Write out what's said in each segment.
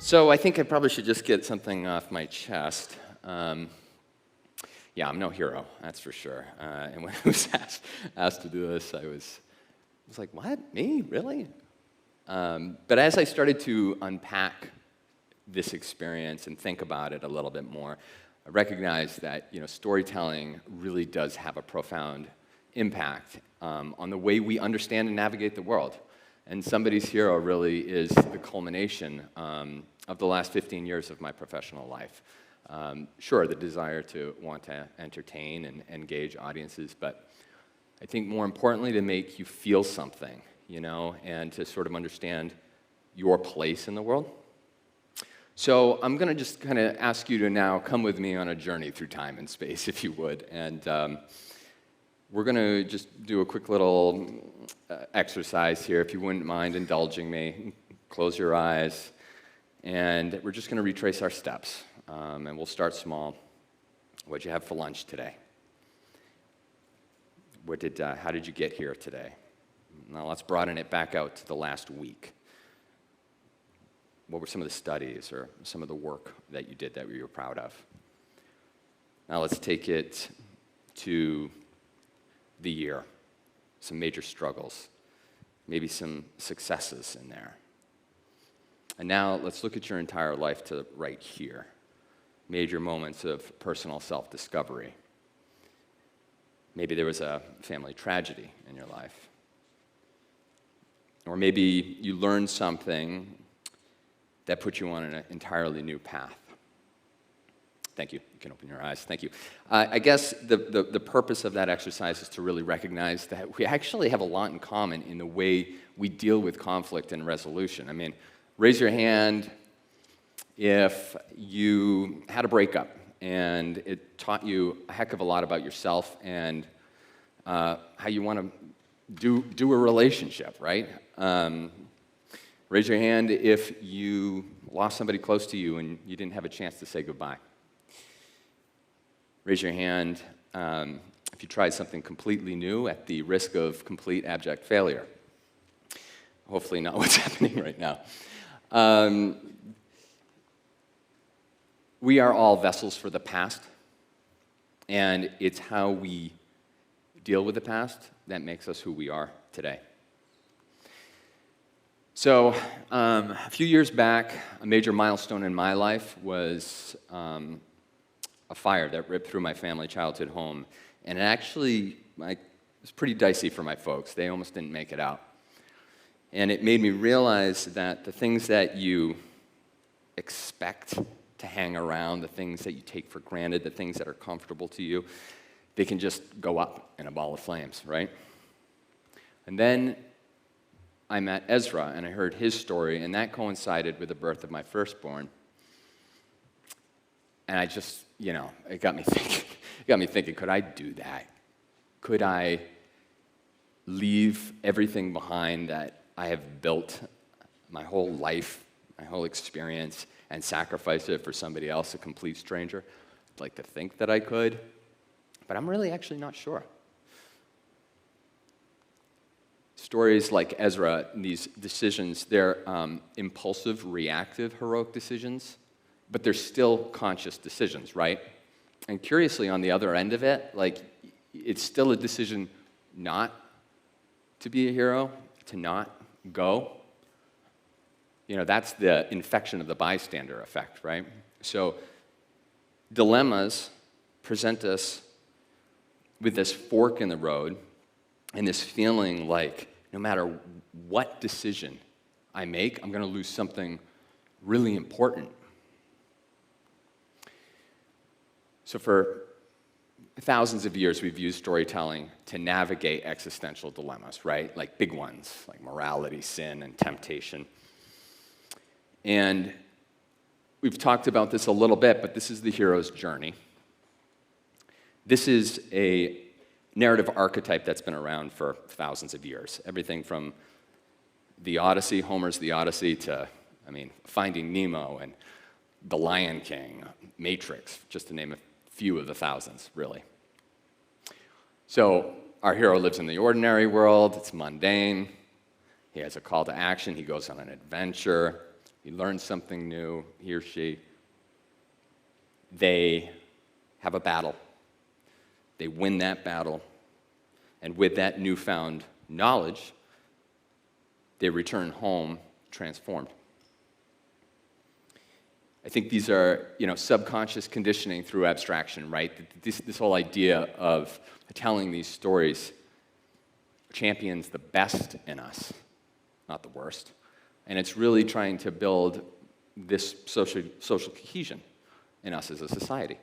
So I think I probably should just get something off my chest. Yeah, I'm no hero, that's for sure. And when I was asked to do this, I was like, what, me, really? But as I started to unpack this experience and think about it a little bit more, I recognized that storytelling really does have a profound impact on the way we understand and navigate the world. And Somebody's Hero really is the culmination of the last 15 years of my professional life. Sure, the desire to want to entertain and engage audiences, but I think more importantly to make you feel something, and to sort of understand your place in the world. So I'm going to just kind of ask you to now come with me on a journey through time and space, if you would. And we're going to just do a quick little exercise here, if you wouldn't mind indulging me. Close your eyes, and we're just going to retrace our steps. And we'll start small. What'd you have for lunch today? How did you get here today? Now let's broaden it back out to the last week. What were some of the studies or some of the work that you did that you were proud of? Now let's take it to the year. Some major struggles, maybe some successes in there. And now let's look at your entire life to right here. Major moments of personal self-discovery. Maybe there was a family tragedy in your life. Or maybe you learned something that put you on an entirely new path. Thank you. You can open your eyes. Thank you. I guess the purpose of that exercise is to really recognize that we actually have a lot in common in the way we deal with conflict and resolution. I mean, raise your hand if you had a breakup and it taught you a heck of a lot about yourself and how you want to do a relationship, right? Raise your hand if you lost somebody close to you and you didn't have a chance to say goodbye. Raise your hand if you tried something completely new at the risk of complete abject failure. Hopefully not what's happening right now. We are all vessels for the past, and it's how we deal with the past that makes us who we are today. So, a few years back, a major milestone in my life was a fire that ripped through my family childhood home, and it actually it was pretty dicey for my folks. They almost didn't make it out. And it made me realize that the things that you expect to hang around, the things that you take for granted, the things that are comfortable to you, they can just go up in a ball of flames, right? And then I met Ezra, and I heard his story, and that coincided with the birth of my firstborn. And I just, it got me thinking, could I do that? Could I leave everything behind that I have built my whole life, my whole experience, and sacrifice it for somebody else, a complete stranger? I'd like to think that I could, but I'm really actually not sure. Stories like Ezra, these decisions, they're impulsive, reactive, heroic decisions, but they're still conscious decisions, right? And curiously, on the other end of it, it's still a decision not to be a hero, to not go. That's the infection of the bystander effect, right? So dilemmas present us with this fork in the road and this feeling like no matter what decision I make, I'm going to lose something really important. So for thousands of years, we've used storytelling to navigate existential dilemmas, right? Like big ones, like morality, sin, and temptation. And we've talked about this a little bit, but this is the hero's journey. This is a narrative archetype that's been around for thousands of years. Everything from the Odyssey, Homer's The Odyssey, to, Finding Nemo and The Lion King, Matrix, just to name a few of the thousands, really. So our hero lives in the ordinary world. It's mundane. He has a call to action. He goes on an adventure. He learns something new, he or she. They have a battle. They win that battle. And with that newfound knowledge, they return home transformed. I think these are, subconscious conditioning through abstraction, right? This whole idea of telling these stories champions the best in us, not the worst. And it's really trying to build this social cohesion in us as a society.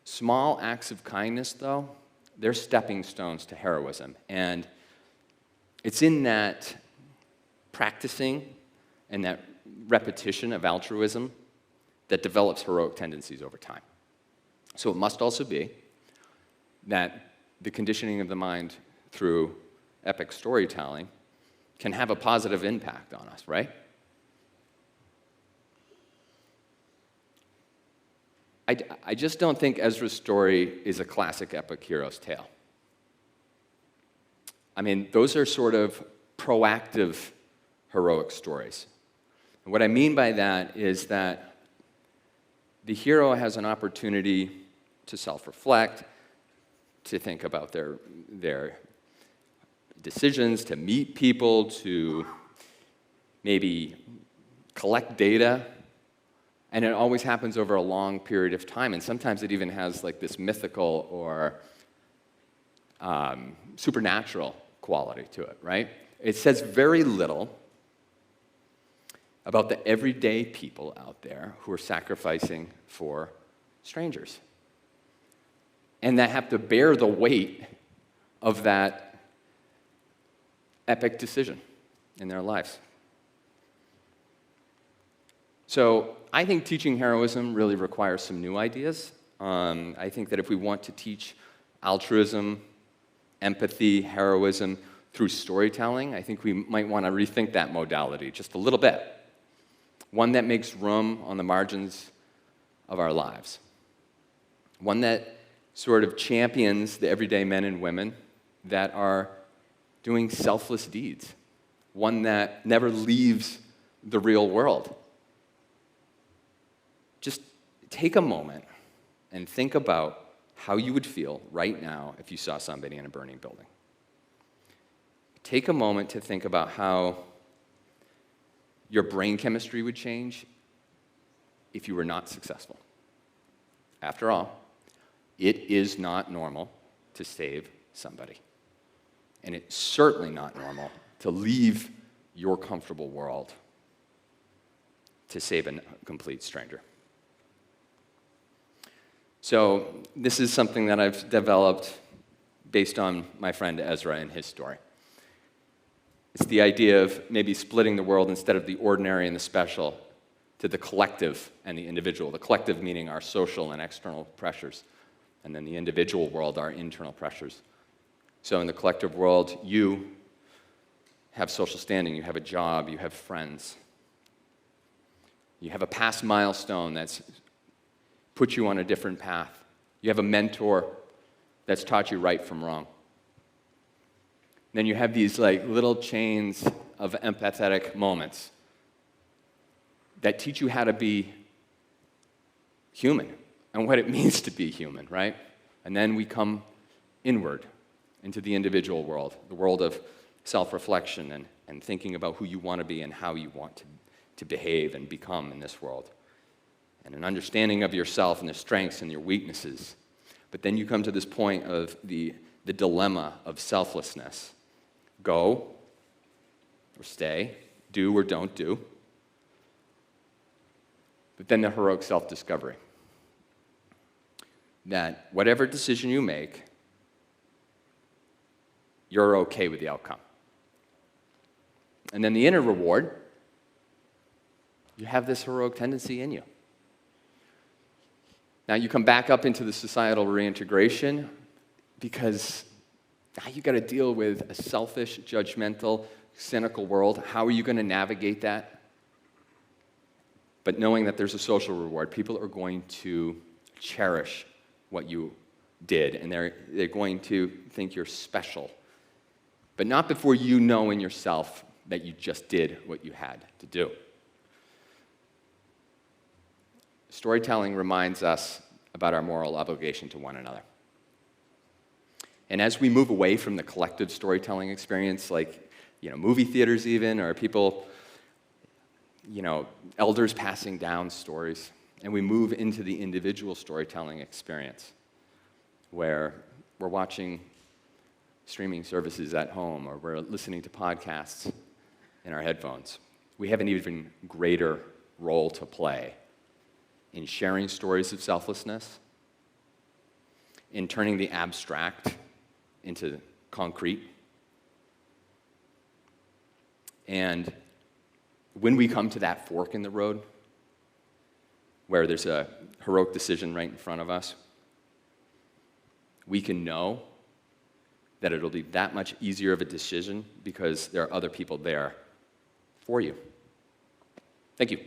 Small acts of kindness, though, they're stepping stones to heroism. And it's in that practicing and that repetition of altruism that develops heroic tendencies over time. So it must also be that the conditioning of the mind through epic storytelling can have a positive impact on us, right? I just don't think Ezra's story is a classic epic hero's tale. I mean, those are sort of proactive heroic stories. And what I mean by that is that the hero has an opportunity to self-reflect, to think about their decisions, to meet people, to maybe collect data. And it always happens over a long period of time. And sometimes it even has like this mythical or supernatural quality to it, right? It says very little about the everyday people out there who are sacrificing for strangers and that have to bear the weight of that epic decision in their lives. So I think teaching heroism really requires some new ideas. I think that if we want to teach altruism, empathy, heroism through storytelling, I think we might want to rethink that modality just a little bit. One that makes room on the margins of our lives. One that sort of champions the everyday men and women that are doing selfless deeds. One that never leaves the real world. Just take a moment and think about how you would feel right now if you saw somebody in a burning building. Take a moment to think about how your brain chemistry would change if you were not successful. After all, it is not normal to save somebody. And it's certainly not normal to leave your comfortable world to save a complete stranger. So this is something that I've developed based on my friend Ezra and his story. It's the idea of maybe splitting the world instead of the ordinary and the special to the collective and the individual. The collective meaning our social and external pressures, and then the individual world, our internal pressures. So in the collective world, you have social standing, you have a job, you have friends. You have a past milestone that's put you on a different path. You have a mentor that's taught you right from wrong. Then you have these like little chains of empathetic moments that teach you how to be human and what it means to be human, right? And then we come inward into the individual world, the world of self-reflection and thinking about who you want to be and how you want to behave and become in this world. And an understanding of yourself and the strengths and your weaknesses. But then you come to this point of the dilemma of selflessness. Go or stay, do or don't do. But then the heroic self-discovery. That whatever decision you make, you're okay with the outcome. And then the inner reward, you have this heroic tendency in you. Now you come back up into the societal reintegration because now you got to deal with a selfish, judgmental, cynical world. How are you going to navigate that? But knowing that there's a social reward, people are going to cherish what you did, and they're going to think you're special but not before you know in yourself that you just did what you had to do. Storytelling reminds us about our moral obligation to one another. And as we move away from the collective storytelling experience, like, movie theaters even, or people, elders passing down stories, and we move into the individual storytelling experience, where we're watching streaming services at home, or we're listening to podcasts in our headphones, we have an even greater role to play in sharing stories of selflessness, in turning the abstract into concrete. And when we come to that fork in the road, where there's a heroic decision right in front of us, we can know that it'll be that much easier of a decision because there are other people there for you. Thank you.